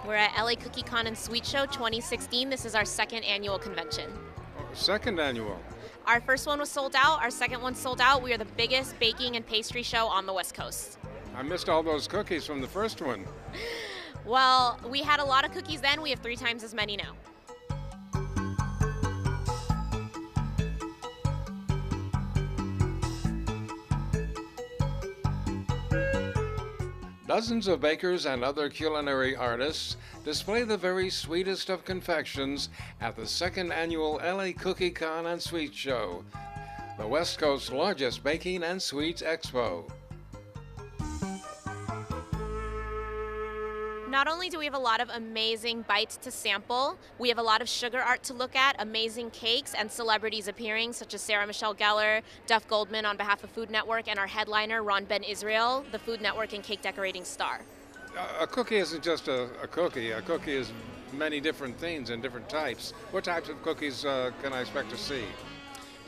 We're at LA Cookie Con and Sweet Show 2016. This is our second annual convention. Second annual. Our first one was sold out. Our second one sold out. We are the biggest baking and pastry show on the West Coast. I missed all those cookies from the first one. Well, we had a lot of cookies then. We have 3 times as many now. Dozens of bakers and other culinary artists display the very sweetest of confections at the second annual LA Cookie Con and Sweet Show, the West Coast's largest baking and sweets expo. Not only do we have a lot of amazing bites to sample, we have a lot of sugar art to look at, amazing cakes, and celebrities appearing, such as Sarah Michelle Gellar, Duff Goldman on behalf of Food Network, and our headliner, Ron Ben Israel, the Food Network and cake decorating star. A cookie isn't just a cookie. A cookie is many different things and different types. What types of cookies can I expect to see?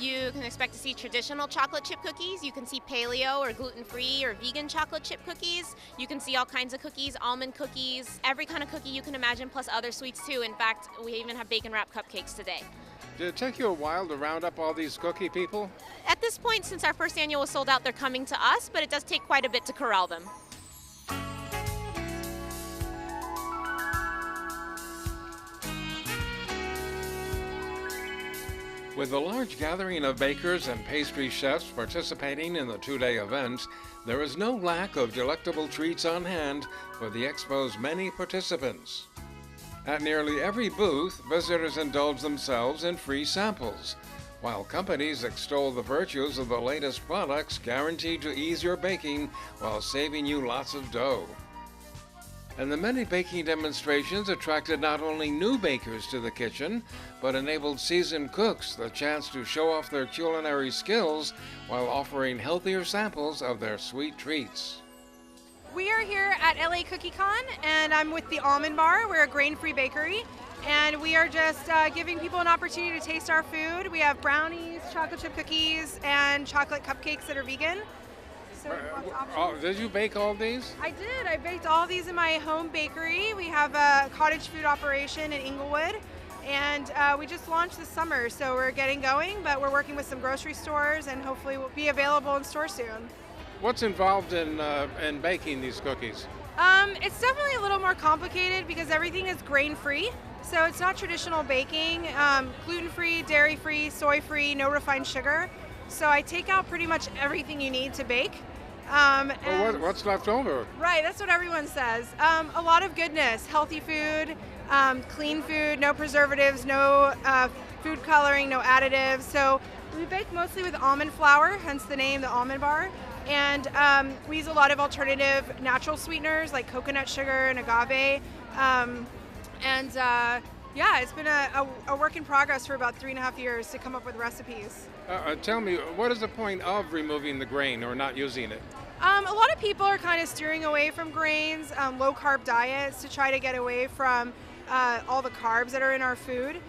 You can expect to see traditional chocolate chip cookies. You can see paleo or gluten-free or vegan chocolate chip cookies. You can see all kinds of cookies, almond cookies, every kind of cookie you can imagine, plus other sweets too. In fact, we even have bacon wrap cupcakes today. Did it take you a while to round up all these cookie people? At this point, since our first annual was sold out, they're coming to us, but it does take quite a bit to corral them. With a large gathering of bakers and pastry chefs participating in the 2-day event, there is no lack of delectable treats on hand for the expo's many participants. At nearly every booth, visitors indulge themselves in free samples, while companies extol the virtues of the latest products guaranteed to ease your baking while saving you lots of dough. And the many baking demonstrations attracted not only new bakers to the kitchen, but enabled seasoned cooks the chance to show off their culinary skills while offering healthier samples of their sweet treats. We are here at LA Cookie Con, and I'm with the Almond Bar. We're a grain-free bakery, and we are just giving people an opportunity to taste our food. We have brownies, chocolate chip cookies, and chocolate cupcakes that are vegan. So Did you bake all these? I did. I baked all these in my home bakery. We have a cottage food operation in Inglewood, and we just launched this summer, so we're getting going, but we're working with some grocery stores, and hopefully will be available in store soon. What's involved in baking these cookies? It's definitely a little more complicated because everything is grain-free, so it's not traditional baking. Gluten-free, dairy-free, soy-free, no refined sugar. So I take out pretty much everything you need to bake. Well, what's left over? Right, that's what everyone says. A lot of goodness, healthy food, clean food, no preservatives, no food coloring, no additives. So we bake mostly with almond flour, hence the name, the Almond Bar. And we use a lot of alternative natural sweeteners like coconut sugar and agave. Yeah, it's been a work in progress for about 3.5 years to come up with recipes. Tell me, what is the point of removing the grain or not using it? A lot of people are kind of steering away from grains, low-carb diets to try to get away from all the carbs that are in our food.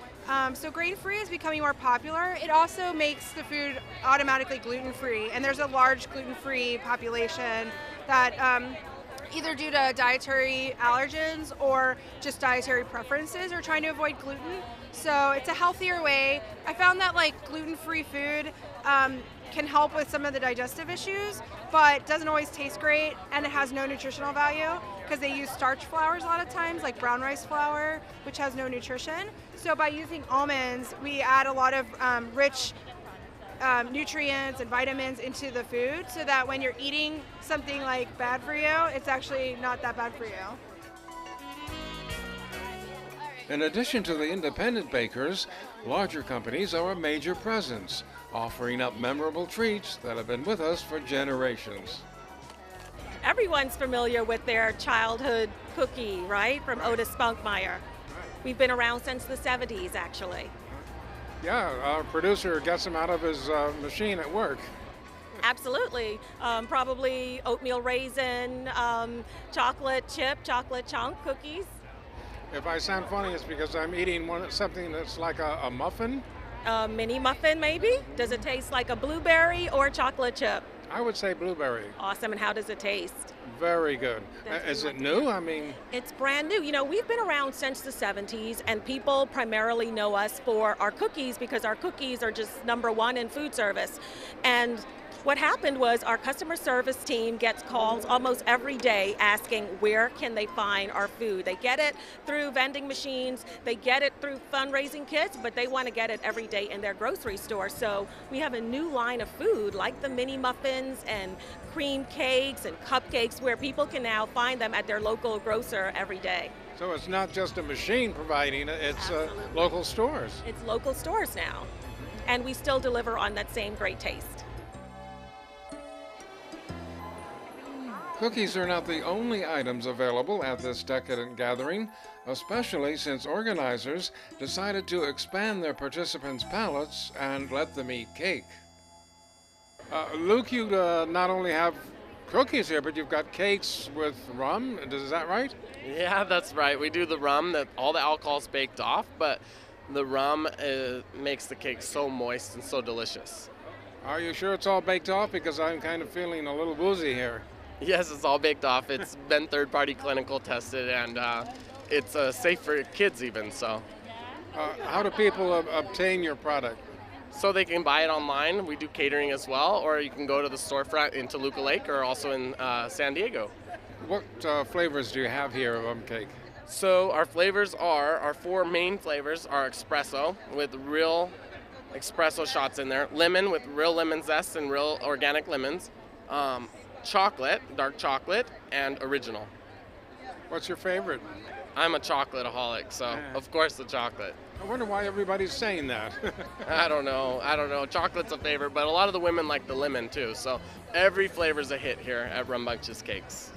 So grain-free is becoming more popular. It also makes the food automatically gluten-free, and there's a large gluten-free population that either due to dietary allergens or just dietary preferences are trying to avoid gluten. So it's a healthier way. I found that like gluten-free food can help with some of the digestive issues, but doesn't always taste great, and it has no nutritional value because they use starch flours a lot of times, like brown rice flour, which has no nutrition. So by using almonds, we add a lot of rich nutrients and vitamins into the food so that when you're eating something like bad for you, it's actually not that bad for you. In addition to the independent bakers, larger companies are a major presence, offering up memorable treats that have been with us for generations. Everyone's familiar with their childhood cookie, right? From Otis Spunkmeyer. We've been around since the 70s, actually. Yeah, our producer gets them out of his machine at work. Absolutely. Probably oatmeal raisin, chocolate chip, chocolate chunk cookies. If I sound funny, it's because I'm eating something that's like a muffin. A mini muffin, maybe? Does it taste like a blueberry or chocolate chip? I would say blueberry. Awesome. And how does it taste? Very good. That's Is what it we new? like. I mean, It's brand new. You know, we've been around since the 70s, and people primarily know us for our cookies because our cookies are just number one in food service. And what happened was our customer service team gets calls almost every day asking where can they find our food. They get it through vending machines, they get it through fundraising kits, but they want to get it every day in their grocery store. So we have a new line of food like the mini muffins and cream cakes and cupcakes where people can now find them at their local grocer every day. so it's not just a machine providing it, it's Absolutely. local stores. It's local stores now, and we still deliver on that same great taste. Cookies are not the only items available at this decadent gathering, especially since organizers decided to expand their participants' palates and let them eat cake. Luke, you not only have cookies here, but you've got cakes with rum. Is that right? Yeah, that's right. We do the rum that all the alcohol's baked off, but the rum makes the cake so moist and so delicious. Are you sure it's all baked off? Because I'm kind of feeling a little woozy here. Yes, it's all baked off. It's been third-party clinical tested, and it's safe for kids even. So How do people obtain your product? they can buy it online. We do catering as well, or you can go to the storefront in Toluca Lake or also in San Diego. What flavors do you have here of cake? So our flavors our four main flavors are espresso with real espresso shots in there, lemon with real lemon zest and real organic lemons, chocolate, dark chocolate, and original. What's your favorite? I'm a chocolate-aholic, so of course the chocolate. I wonder why everybody's saying that. I don't know. Chocolate's a favorite, but a lot of the women like the lemon too. So every flavor's a hit here at Rumbunctious Cakes.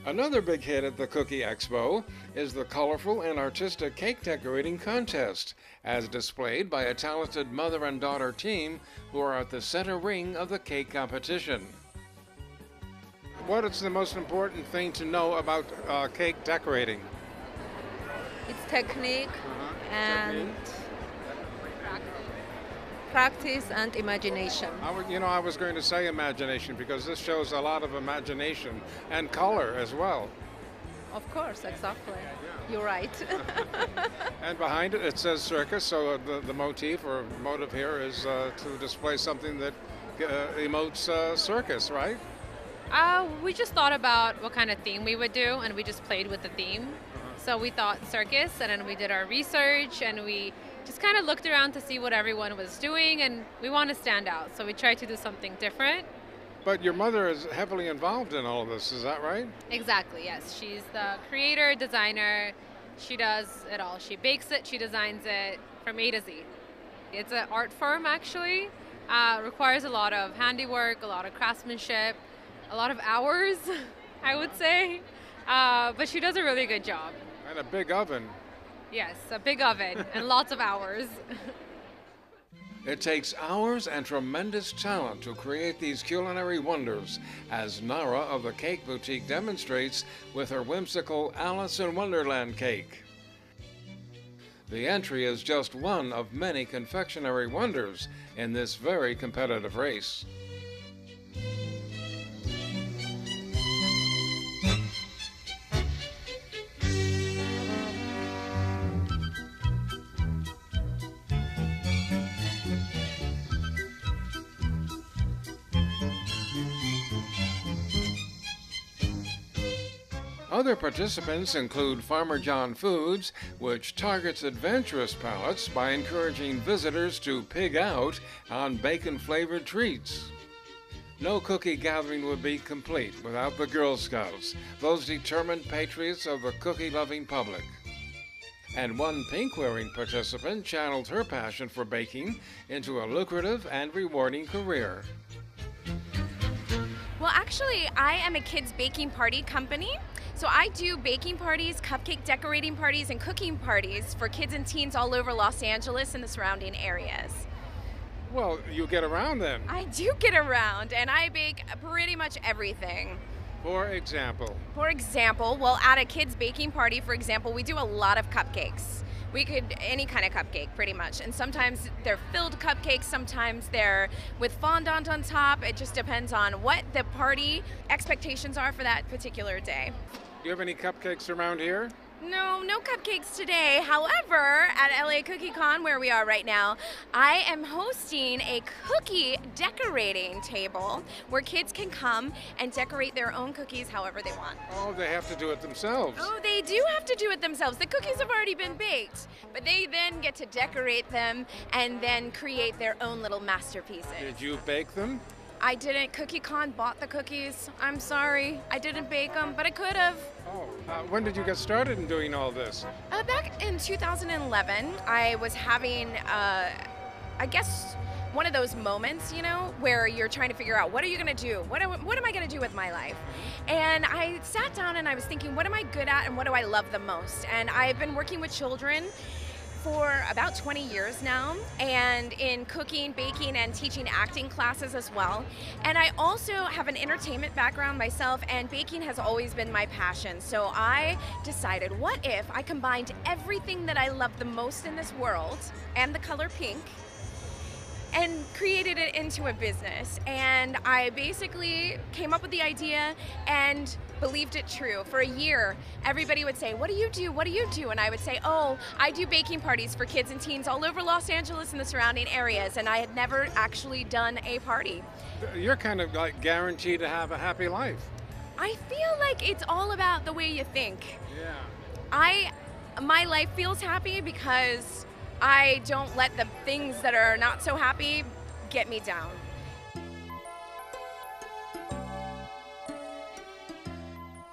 Another big hit at the Cookie Expo is the colorful and artistic cake decorating contest, as displayed by a talented mother and daughter team who are at the center ring of the cake competition. What is the most important thing to know about cake decorating? It's technique and practice and imagination. I was going to say imagination because this shows a lot of imagination and color as well. Of course, exactly. You're right. And behind it, it says circus, so the motif or motive here is to display something that emotes circus, right? We just thought about what kind of theme we would do, and we just played with the theme. So we thought circus, and then we did our research, and we just kind of looked around to see what everyone was doing, and we want to stand out. So we tried to do something different. But your mother is heavily involved in all of this, is that right? Exactly, yes. She's the creator, designer. She does it all. She bakes it, she designs it from A to Z. It's an art form, actually. Requires a lot of handiwork, a lot of craftsmanship, a lot of hours, I would say. But she does a really good job. And a big oven. Yes, a big oven and lots of hours. It takes hours and tremendous talent to create these culinary wonders, as Nara of the Cake Boutique demonstrates with her whimsical Alice in Wonderland cake. The entry is just one of many confectionery wonders in this very competitive race. Other participants include Farmer John Foods, which targets adventurous palates by encouraging visitors to pig out on bacon-flavored treats. No cookie gathering would be complete without the Girl Scouts, those determined patriots of the cookie-loving public. And one pink-wearing participant channeled her passion for baking into a lucrative and rewarding career. Well, actually, I am a kids' baking party company. So I do baking parties, cupcake decorating parties, and cooking parties for kids and teens all over Los Angeles and the surrounding areas. Well, you get around then. I do get around, and I bake pretty much everything. For example? For example, well, at a kids' baking party, for example, we do a lot of cupcakes. We could, any kind of cupcake pretty much. And sometimes they're filled cupcakes, sometimes they're with fondant on top. It just depends on what the party expectations are for that particular day. Do you have any cupcakes around here? No, no cupcakes today. However, at LA Cookie Con, where we are right now, I am hosting a cookie decorating table where kids can come and decorate their own cookies however they want. Oh, they have to do it themselves. Oh, they do have to do it themselves. The cookies have already been baked, but they then get to decorate them and then create their own little masterpieces. Did you bake them? I didn't. Cookie Con bought the cookies. I'm sorry. I didn't bake them, but I could have. Oh, when did you get started in doing all this? Back in 2011, I was having, I guess, one of those moments, you know, where you're trying to figure out, what are you going to do? What am I going to do with my life? And I sat down and I was thinking, what am I good at and what do I love the most? And I've been working with children for about 20 years now, and in cooking, baking, and teaching acting classes as well. And I also have an entertainment background myself, and baking has always been my passion. So I decided, what if I combined everything that I love the most in this world, and the color pink, and created it into a business. And I basically came up with the idea and believed it true. For a year, everybody would say, what do you do? What do you do? And I would say, oh, I do baking parties for kids and teens all over Los Angeles and the surrounding areas. And I had never actually done a party. You're kind of like guaranteed to have a happy life. I feel like it's all about the way you think. Yeah. My life feels happy because I don't let the things that are not so happy get me down.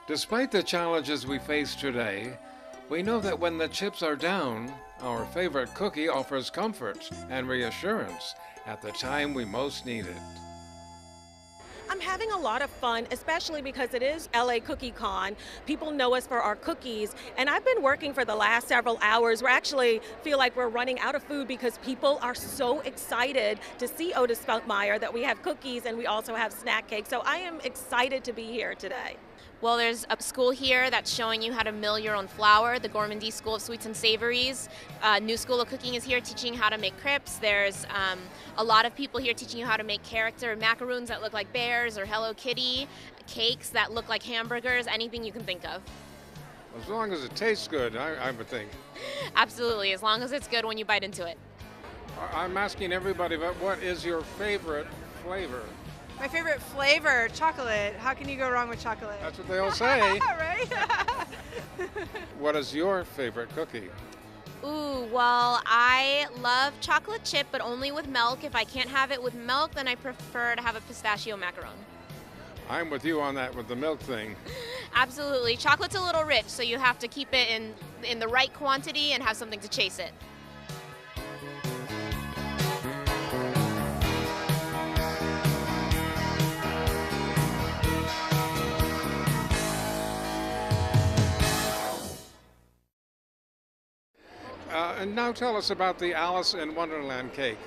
Despite the challenges we face today, we know that when the chips are down, our favorite cookie offers comfort and reassurance at the time we most need it. I'm having a lot of fun, especially because it is LA Cookie Con. People know us for our cookies, and I've been working for the last several hours. We actually feel like we're running out of food because people are so excited to see Otis Spunkmeyer that we have cookies and we also have snack cake. So I am excited to be here today. Well, there's a school here that's showing you how to mill your own flour, the Gourmandie School of Sweets and Savories. New School of Cooking is here teaching how to make crepes. There's a lot of people here teaching you how to make character macaroons that look like bears or Hello Kitty, cakes that look like hamburgers, anything you can think of. As long as it tastes good, I would think. Absolutely, as long as it's good when you bite into it. I'm asking everybody about what is your favorite flavor? My favorite flavor, chocolate. How can you go wrong with chocolate? That's what they all say. Right? What is your favorite cookie? Ooh, well, I love chocolate chip, but only with milk. If I can't have it with milk, then I prefer to have a pistachio macaron. I'm with you on that with the milk thing. Absolutely. Chocolate's a little rich, so you have to keep it in the right quantity and have something to chase it. And now tell us about the Alice in Wonderland cake.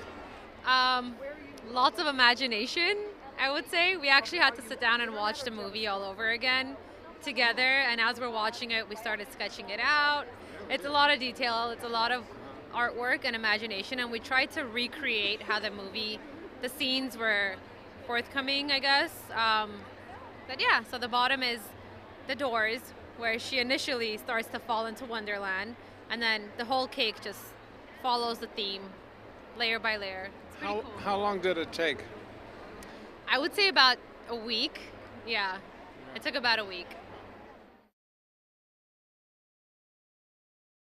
Lots of imagination, I would say. We actually had to sit down and watch the movie all over again together, and as we're watching it, we started sketching it out. It's a lot of detail, it's a lot of artwork and imagination, and we tried to recreate how the scenes were forthcoming, I guess. But yeah, so the bottom is the doors, where she initially starts to fall into Wonderland, and then the whole cake just follows the theme, layer by layer. It's pretty cool. How long did it take? I would say about a week. Yeah, it took about a week.